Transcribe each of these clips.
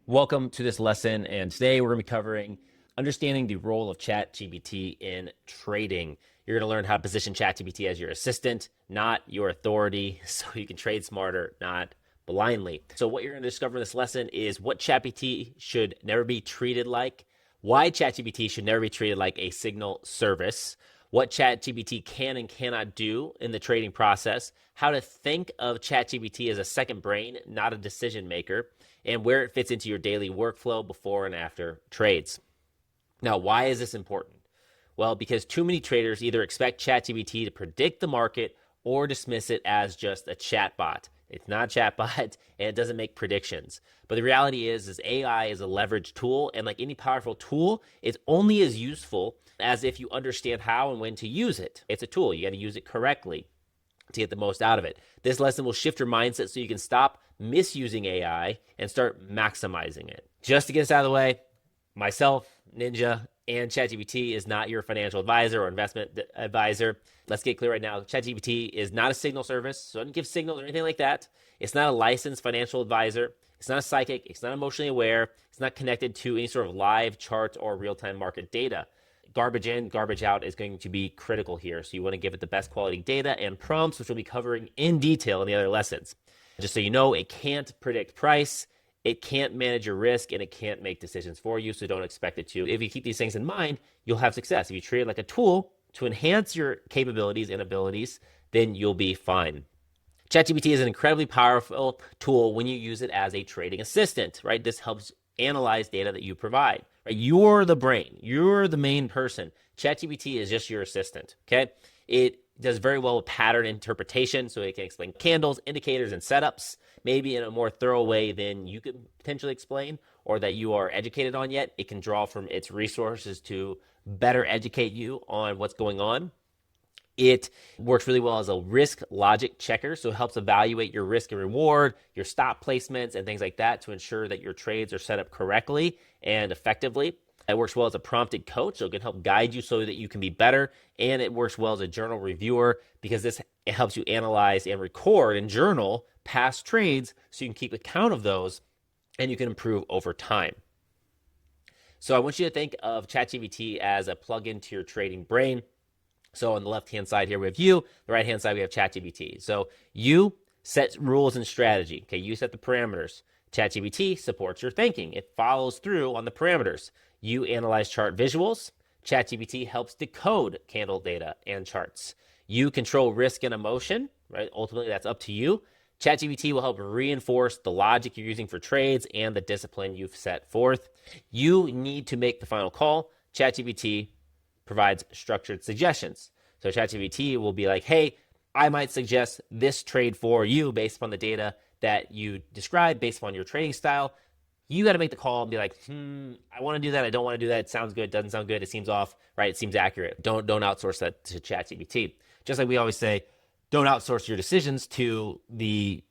Welcome to this lesson, and today we're going to be covering understanding the role of ChatGPT in trading. You're going to learn how to position ChatGPT as your assistant, not your authority, so you can trade smarter, not blindly. So what you're going to discover in this lesson is what ChatGPT should never be treated like, why ChatGPT should never be treated like a signal service, what ChatGPT can and cannot do in the trading process, how to think of ChatGPT as a second brain, not a decision maker, and where it fits into your daily workflow before and after trades. Now, why is this important? Well, because too many traders either expect ChatGPT to predict the market or dismiss it as just a chatbot. It's not a chatbot and it doesn't make predictions. But the reality is AI is a leverage tool, and like any powerful tool, it's only as useful as if you understand how and when to use it. It's a tool. You got to use it correctly to get the most out of it. This lesson will shift your mindset so you can stop misusing AI and start maximizing it. Just to get us out of the way, myself, Ninja, and ChatGPT is not your financial advisor or investment advisor. Let's get clear right now. ChatGPT is not a signal service, so it doesn't give signals or anything like that. It's not a licensed financial advisor. It's not a psychic. It's not emotionally aware. It's not connected to any sort of live charts or real-time market data. Garbage in, garbage out is going to be critical here. So you want to give it the best quality data and prompts, which we'll be covering in detail in the other lessons. Just so you know, it can't predict price, it can't manage your risk, and it can't make decisions for you, so don't expect it to. If you keep these things in mind, you'll have success. If you treat it like a tool to enhance your capabilities and abilities, then you'll be fine. ChatGPT is an incredibly powerful tool when you use it as a trading assistant, right? This helps analyze data that you provide, right? You're the brain. You're the main person. ChatGPT is just your assistant, okay? It does very well with pattern interpretation, so it can explain candles, indicators, and setups, maybe in a more thorough way than you could potentially explain or that you are educated on yet. It can draw from its resources to better educate you on what's going on. It works really well as a risk logic checker, so it helps evaluate your risk and reward, your stop placements, and things like that to ensure that your trades are set up correctly and effectively. It works well as a prompted coach, so it can help guide you so that you can be better. And it works well as a journal reviewer because it helps you analyze and record and journal past trades so you can keep account of those and you can improve over time. So I want you to think of ChatGPT as a plug-in to your trading brain. So on the left-hand side here, we have you. The right-hand side, we have ChatGPT. So you set rules and strategy. Okay, you set the parameters. ChatGPT supports your thinking. It follows through on the parameters. You analyze chart visuals. ChatGPT helps decode candle data and charts. You control risk and emotion, right? Ultimately, that's up to you. ChatGPT will help reinforce the logic you're using for trades and the discipline you've set forth. You need to make the final call. ChatGPT provides structured suggestions. So ChatGPT will be like, hey, I might suggest this trade for you based upon the data that you describe, based upon your trading style. You got to make the call and be like, I want to do that. I don't want to do that. It sounds good. It doesn't sound good. It seems off, right? It seems accurate. Don't outsource that to ChatGPT. Just like we always say, don't outsource your decisions to the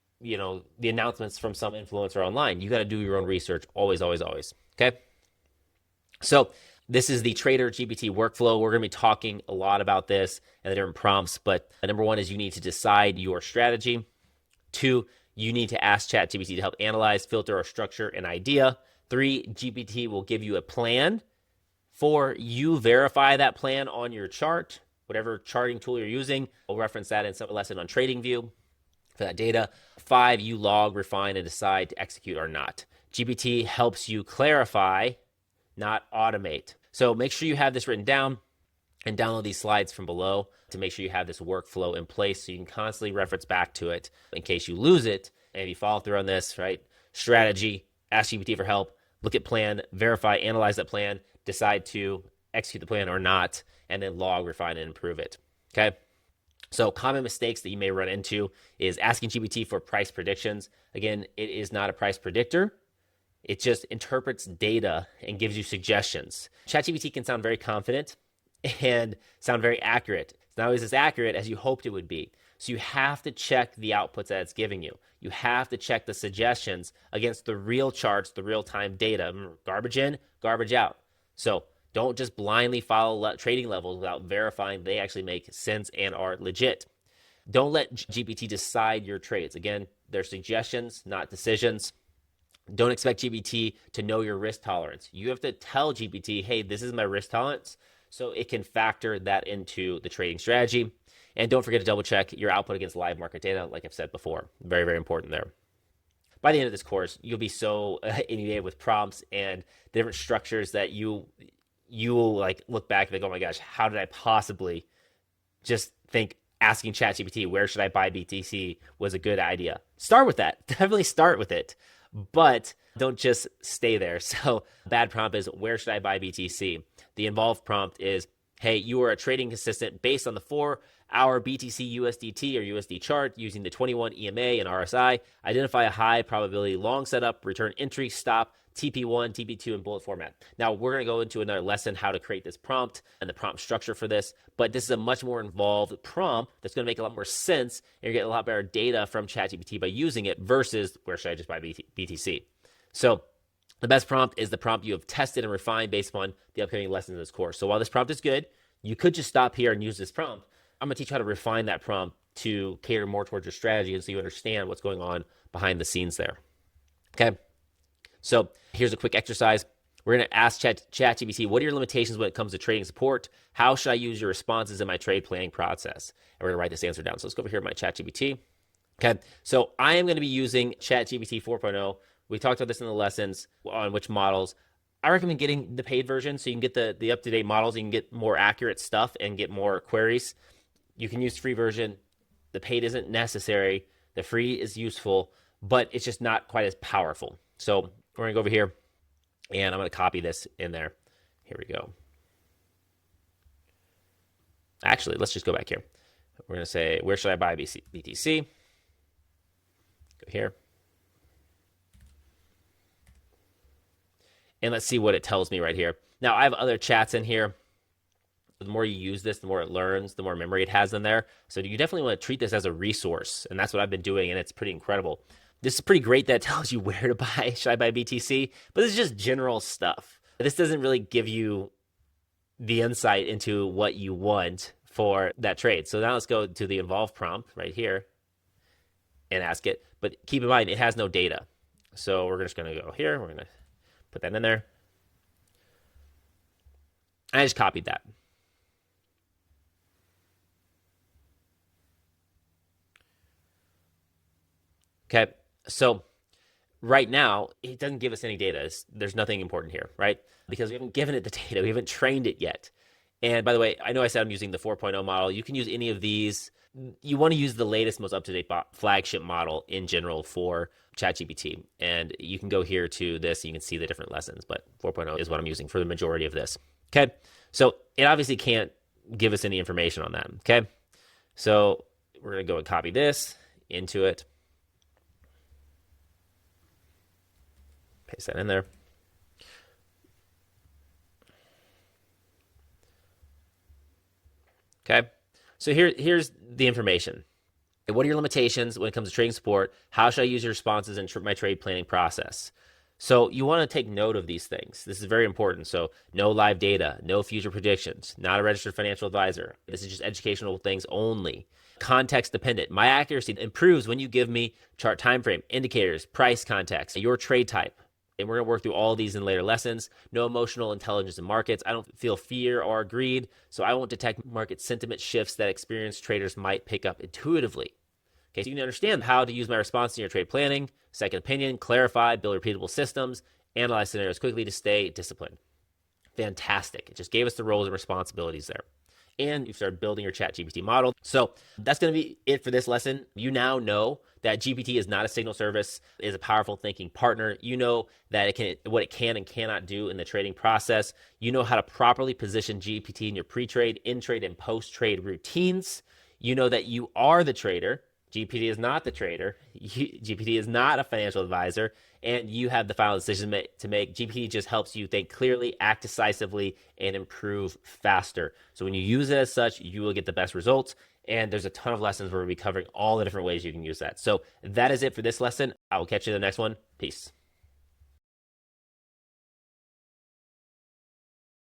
announcements from some influencer online. You got to do your own research always, always, always. Okay. So this is the Trader GPT workflow. We're going to be talking a lot about this and the different prompts, but number one is you need to decide your strategy. 2, you need to ask ChatGPT to help analyze, filter, or structure an idea. 3, GPT will give you a plan. 4, you verify that plan on your chart, whatever charting tool you're using. We'll reference that in some lesson on TradingView for that data. 5, you log, refine, and decide to execute or not. GPT helps you clarify, not automate. So make sure you have this written down and download these slides from below to make sure you have this workflow in place so you can constantly reference back to it in case you lose it. And if you follow through on this, right? Strategy, ask GPT for help, look at plan, verify, analyze that plan, decide to execute the plan or not, and then log, refine, and improve it. Okay? So common mistakes that you may run into is asking GPT for price predictions. Again, it is not a price predictor. It just interprets data and gives you suggestions. ChatGPT can sound very confident and sound very accurate. It's not always as accurate as you hoped it would be. So you have to check the outputs that it's giving you. You have to check the suggestions against the real charts, the real-time data. Garbage in, garbage out. So don't just blindly follow trading levels without verifying they actually make sense and are legit. Don't let GPT decide your trades. Again, they're suggestions, not decisions. Don't expect GPT to know your risk tolerance. You have to tell GPT, hey, this is my risk tolerance, so it can factor that into the trading strategy. And don't forget to double check your output against live market data, like I've said before. Very, very important there. By the end of this course, you'll be so inundated with prompts and different structures that you will like look back and think, oh my gosh, how did I possibly just think asking ChatGPT, where should I buy BTC was a good idea? Start with that. Definitely start with it. But don't just stay there. So bad prompt is, where should I buy BTC? The involved prompt is, hey, you are a trading assistant based on the 4-hour BTC USDT or USD chart using the 21 EMA and RSI. Identify a high probability long setup, return entry, stop, TP1, TP2, and bullet format. Now, we're going to go into another lesson how to create this prompt and the prompt structure for this, but this is a much more involved prompt that's going to make a lot more sense, and you're getting a lot better data from ChatGPT by using it versus where should I just buy BTC. So the best prompt is the prompt you have tested and refined based upon the upcoming lessons in this course. So while this prompt is good, you could just stop here and use this prompt. I'm going to teach you how to refine that prompt to cater more towards your strategy and so you understand what's going on behind the scenes there. Okay. So here's a quick exercise. We're going to ask ChatGPT, what are your limitations when it comes to trading support? How should I use your responses in my trade planning process? And we're going to write this answer down. So let's go over here to my ChatGPT. Okay, so I am going to be using ChatGPT 4.0. We talked about this in the lessons on which models. I recommend getting the paid version so you can get the up-to-date models. You can get more accurate stuff and get more queries. You can use the free version. The paid isn't necessary. The free is useful, but it's just not quite as powerful. So we're going to go over here, and I'm going to copy this in there. Here we go. Actually, let's just go back here. We're going to say, where should I buy BTC? Go here. And let's see what it tells me right here. Now, I have other chats in here. The more you use this, the more it learns, the more memory it has in there. So you definitely want to treat this as a resource, and that's what I've been doing, and it's pretty incredible. This is pretty great that it tells you where to buy. Should I buy BTC? But this is just general stuff. This doesn't really give you the insight into what you want for that trade. So now let's go to the involved prompt right here and ask it. But keep in mind, it has no data. So we're just going to go here. We're going to put that in there. I just copied that. Okay. So right now, it doesn't give us any data. There's nothing important here, right? Because we haven't given it the data. We haven't trained it yet. And by the way, I know I said I'm using the 4.0 model. You can use any of these. You want to use the latest, most up-to-date flagship model in general for ChatGPT. And you can go here to this. And you can see the different lessons. But 4.0 is what I'm using for the majority of this. Okay. So it obviously can't give us any information on that. Okay. So we're going to go and copy this into it. Paste that in there. Okay, so here's the information. What are your limitations when it comes to trading support? How should I use your responses in my trade planning process? So you want to take note of these things. This is very important. So no live data, no future predictions, not a registered financial advisor. This is just educational things only. Context dependent. My accuracy improves when you give me chart time frame, indicators, price context, your trade type. And we're going to work through all of these in later lessons. No emotional intelligence in markets. I don't feel fear or greed, so I won't detect market sentiment shifts that experienced traders might pick up intuitively. Okay, so you can understand how to use my response in your trade planning, second opinion, clarify, build repeatable systems, analyze scenarios quickly to stay disciplined. Fantastic. It just gave us the roles and responsibilities there. And you've started building your ChatGPT model. So that's going to be it for this lesson. You now know that GPT is not a signal service, it is a powerful thinking partner. You know that what it can and cannot do in the trading process. You know how to properly position GPT in your pre-trade, in-trade, and post-trade routines. You know that you are the trader. GPT is not the trader. GPT is not a financial advisor, and you have the final decision to make. GPT just helps you think clearly, act decisively, and improve faster. So when you use it as such, you will get the best results. And there's a ton of lessons where we'll be covering all the different ways you can use that. So that is it for this lesson. I will catch you in the next one. Peace.